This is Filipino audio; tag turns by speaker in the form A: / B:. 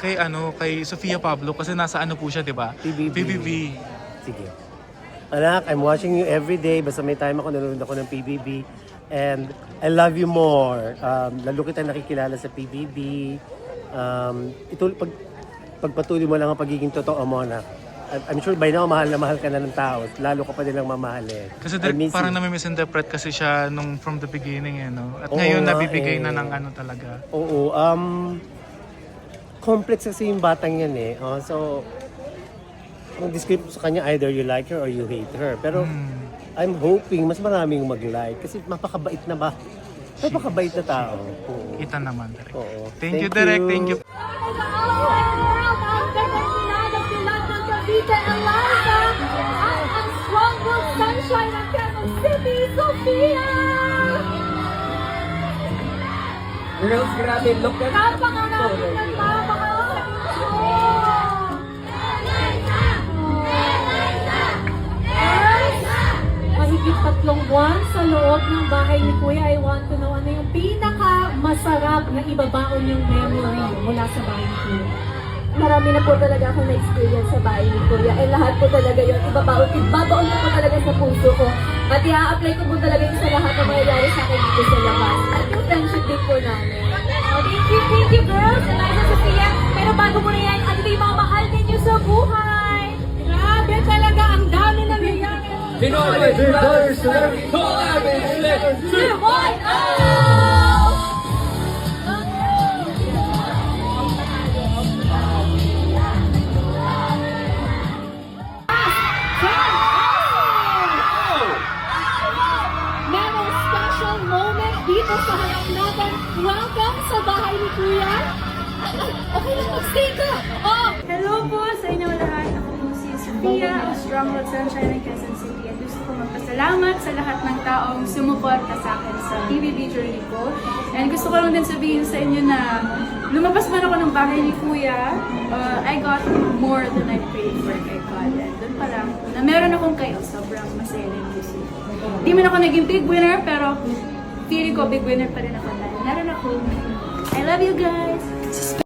A: kay Sofia Pablo kasi nasa ano po siya, 'di ba? PBB.
B: Sige. Anak, I'm watching you every day. Basta may time ako, nanonood ako ng PBB. And I love you more. Lalo kita nakikilala sa PBB. Pagpatuloy mo lang ang pagiging totoo mo, anak. I'm sure by now, mahal na mahal ka na ng tao. Lalo ka pa nilang mamahalin.
A: Kasi parang nami-misinterpret kasi siya nung from the beginning, no? At
B: Oo
A: ngayon
B: nga,
A: nabibigay na ng ano talaga.
B: Oo. Complex kasi yung batang yan eh. So, ang describe sa kanya, either you like her or you hate her. Pero, I'm hoping mas maraming mag-like. Kasi mapakabait na ba? Napakabait na tao. Oo.
A: Kita naman, Direk.
B: Oo.
A: Thank you, Direk. Thank you.
C: Cavite, Eliza, at ang strong-willed sunshine ng Quezon City, Sofia!
D: Girls, grabe, look at
C: Napakarami ng mapakalakas! Mahigit 3 buwan sa loob ng bahay ni Kuya, I want to know ano yung pinaka-masarap na ibabaon yung memory mula sa bahay ni Kuya.
E: Marami na po talaga akong na-experience sa bahay ni Kuya. Eh lahat po talaga yun, ibabaon ko po talaga sa puso ko. At i-a-apply ko po talaga yung sa lahat na mangyayari sa akin dito sa labas. At yung friendship din po namin.
C: Thank you girls, Eliza, Sofia. Pero bago mo na yan, ano yung mga mahal ninyo sa buhay? Grabe talaga, ang dami na nangyayari.
D: Pinoy Brothers
C: Merong special moment dito sa harap natin. Welcome sa bahay ni Kuya. Okay lang, mag-stay ka.
F: Hello po sa inyo lahat. Ako po si Sofia, ang Strong-Willed Sunshine ng Quezon City. At gusto ko magpasalamat sa lahat ng taong sumuporta sa akin sa PBB journey ko. And gusto ko lang din sabihin sa inyo na lumabas man ako ng bahay ni Kuya, I got more than I prayed for kay God. And doon pa lang, na meron akong kayo, sobrang masaya na yung puso. Di man ako naging big winner, pero feeling ko big winner pa rin ako dahil meron ako. I love you guys!